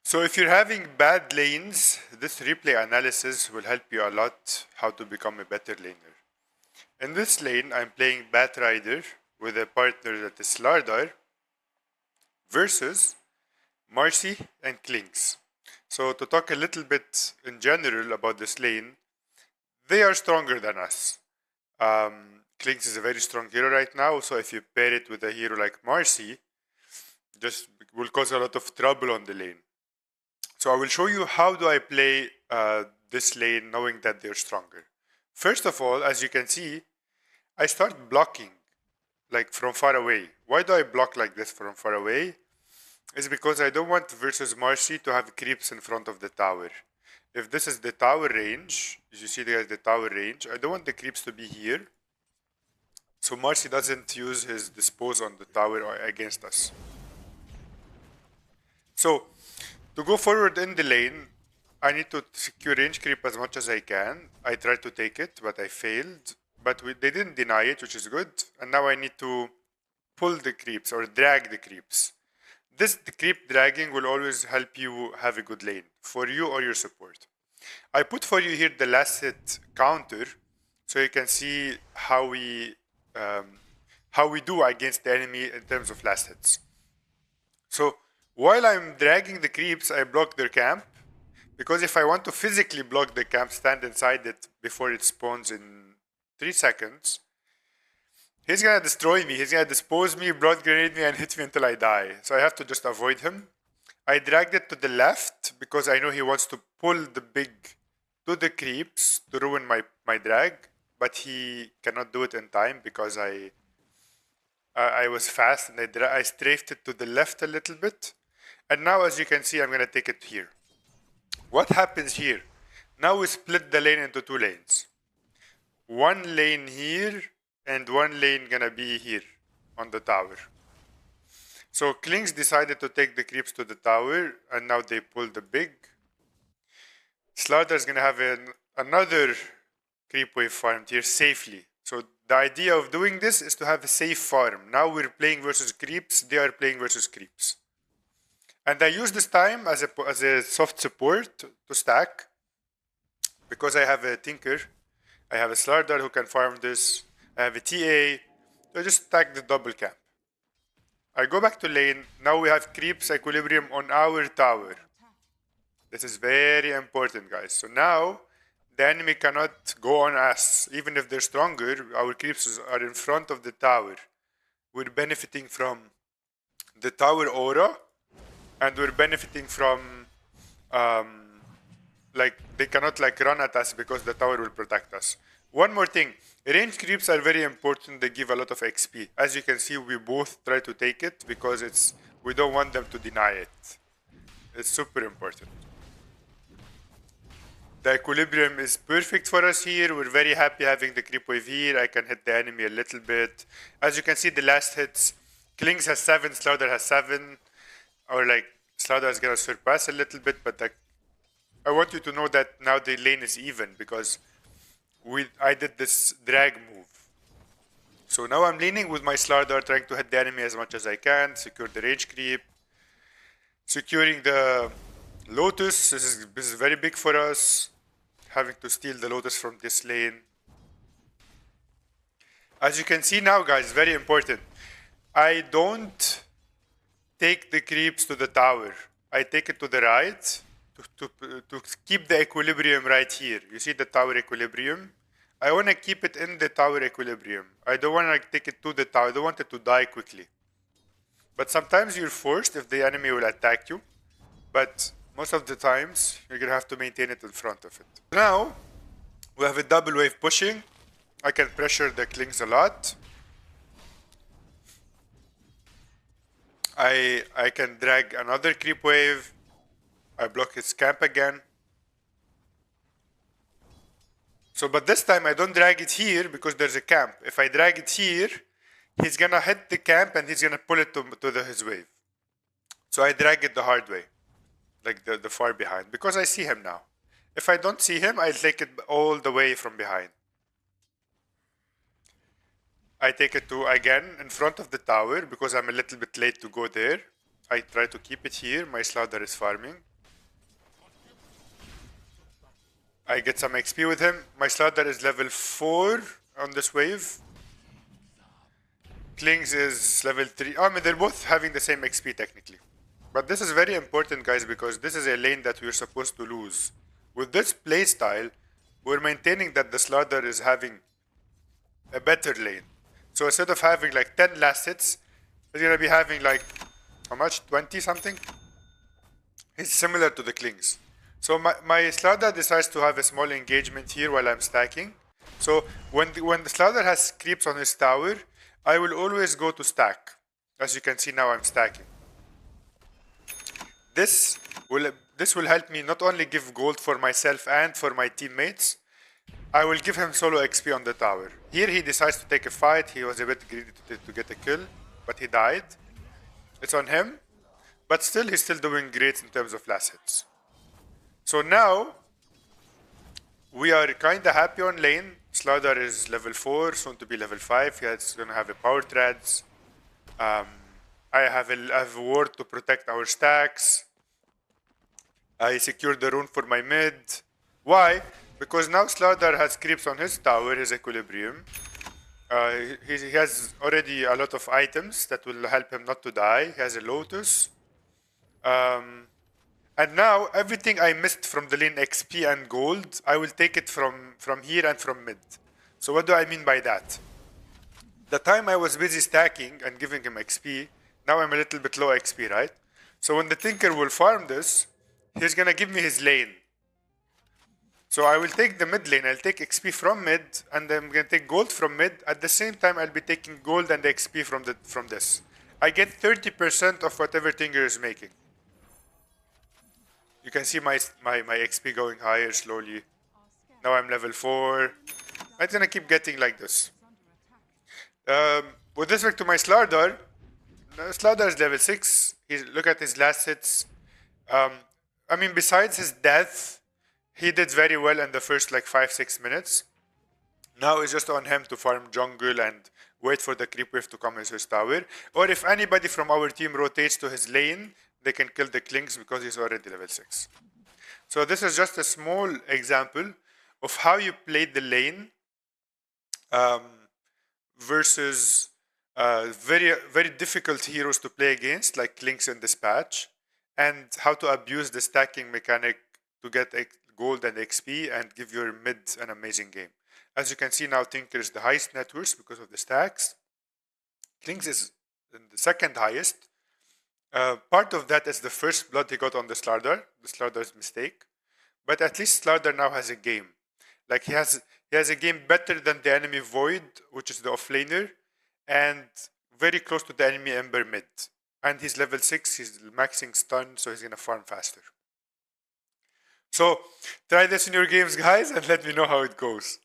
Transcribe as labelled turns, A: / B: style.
A: So if you're having bad lanes, this replay analysis will help you a lot how to become a better laner. In this lane, I'm playing Batrider with a partner that is Slardar versus Marcy and Klings. So to talk a little bit in general about this lane, they are stronger than us. Klings is a very strong hero right now, so if you pair it with a hero like Marcy, just will cause a lot of trouble on the lane. So I will show you how do I play this lane knowing that they're stronger. First of all, as you can see, I start blocking like from far away. Why do I block like this from far away? It's because I don't want versus Marcy to have creeps in front of the tower. If this is the tower range, as you see there's the tower range, I don't want the creeps to be here. So Marcy doesn't use his dispose on the tower against us. So to go forward in the lane, I need to secure range creep as much as I can. I tried to take it, but I failed. But they didn't deny it, which is good. And now I need to pull the creeps or drag the creeps. The creep dragging will always help you have a good lane for you or your support. I put for you here the last hit counter, so you can see how we do against the enemy in terms of last hits. So while I'm dragging the creeps, I block their camp, because if I want to physically block the camp, stand inside it before it spawns in 3 seconds, he's gonna destroy me, he's gonna dispose me, blood grenade me, and hit me until I die. So I have to just avoid him. I dragged it to the left because I know he wants to pull the big to the creeps to ruin my drag, but he cannot do it in time because I was fast and I strafed it to the left a little bit. And now, as you can see, I'm gonna take it here. What happens here? Now we split the lane into 2 lanes. One lane here and one lane gonna be here on the tower. So Klings decided to take the creeps to the tower, and now they pull the big. Slaughter's gonna have another creep wave farmed here safely. So the idea of doing this is to have a safe farm. Now we're playing versus creeps, they are playing versus creeps. And I use this time as a soft support to stack, because I have a Tinker, I have a Slardar who can farm this, I have a TA, so I just stack the double camp. I go back to lane, now we have creeps equilibrium on our tower. This is very important, guys. So now the enemy cannot go on us. Even if they're stronger, our creeps are in front of the tower. We're benefiting from the tower aura, and we're benefiting from like they cannot like run at us because the tower will protect us. One more thing, range creeps are very important. They give a lot of XP. As you can see, we both try to take it because we don't want them to deny it. It's super important. The equilibrium is perfect for us here. We're very happy having the creep wave here. I can hit the enemy a little bit. As you can see, the last hits, Klings has 7, Slaughter has 7. Or like Slaughter is gonna surpass a little bit, but I want you to know that now the lane is even because I did this drag move. So now I'm leaning with my Slaughter, trying to hit the enemy as much as I can, secure the range creep, securing the Lotus. This is very big for us, having to steal the Lotus from this lane. As you can see now, guys, very important. I don't take the creeps to the tower. I take it to the right to keep the equilibrium right here. You see the tower equilibrium? I want to keep it in the tower equilibrium. I don't want to take it to the tower. I don't want it to die quickly. But sometimes you're forced if the enemy will attack you. But most of the times, you're going to have to maintain it in front of it. Now, we have a double wave pushing. I can pressure the Klings a lot. I can drag another creep wave. I block his camp again. So, but this time I don't drag it here because there's a camp. If I drag it here, he's gonna hit the camp and he's gonna pull it to his wave. So I drag it the hard way, like the far behind, because I see him now. If I don't see him, I'll take it all the way from behind. I take it to, again, in front of the tower because I'm a little bit late to go there. I try to keep it here. My Slaughter is farming. I get some XP with him. My Slaughter is level 4 on this wave. Klings is level 3. I mean, they're both having the same XP technically. But this is very important, guys, because this is a lane that we're supposed to lose. With this playstyle, we're maintaining that the Slaughter is having a better lane. So instead of having like 10 last hits, he's gonna be having like, how much? 20 something? It's similar to the Klings. So my Slaughter decides to have a small engagement here while I'm stacking. So when the Slaughter has creeps on his tower, I will always go to stack. As you can see now, I'm stacking. This will help me not only give gold for myself and for my teammates, I will give him solo XP on the tower. Here he decides to take a fight. He was a bit greedy to get a kill, but he died. It's on him, but still he's still doing great in terms of last hits. So now we are kinda happy on lane. Slaughter is level 4, soon to be level 5. He's gonna have a power treads. I have a ward to protect our stacks. I secured the rune for my mid. Why? Because now Slaughter has creeps on his tower, his equilibrium. He has already a lot of items that will help him not to die. He has a lotus. And now everything I missed from the lane XP and gold, I will take it from here and from mid. So what do I mean by that? The time I was busy stacking and giving him XP, now I'm a little bit low XP, right? So when the Tinker will farm this, he's gonna give me his lane. So I will take the mid lane, I'll take XP from mid, and I'm gonna take gold from mid. At the same time, I'll be taking gold and XP from this. I get 30% of whatever Tinker is making. You can see my XP going higher slowly. Now I'm level 4. I'm gonna keep getting like this. With respect to my Slaughter, Slaughter is level 6. Look at his last hits. I mean, besides his death, he did very well in the first like 5-6 minutes. Now it's just on him to farm jungle and wait for the creep wave to come into his tower. Or if anybody from our team rotates to his lane, they can kill the Klings because he's already level 6. So this is just a small example of how you play the lane versus very, very difficult heroes to play against, like Klings in this patch, and how to abuse the stacking mechanic to get gold and XP and give your mid an amazing game. As you can see now, Tinker is the highest net worth because of the stacks. Klings is the second highest. Part of that is the first blood he got on the Slaughter's mistake. But at least Slaughter now has a game. Like he has a game better than the enemy Void, which is the offlaner, and very close to the enemy Ember mid. And he's level 6, he's maxing stun, so he's gonna farm faster. So try this in your games, guys, and let me know how it goes.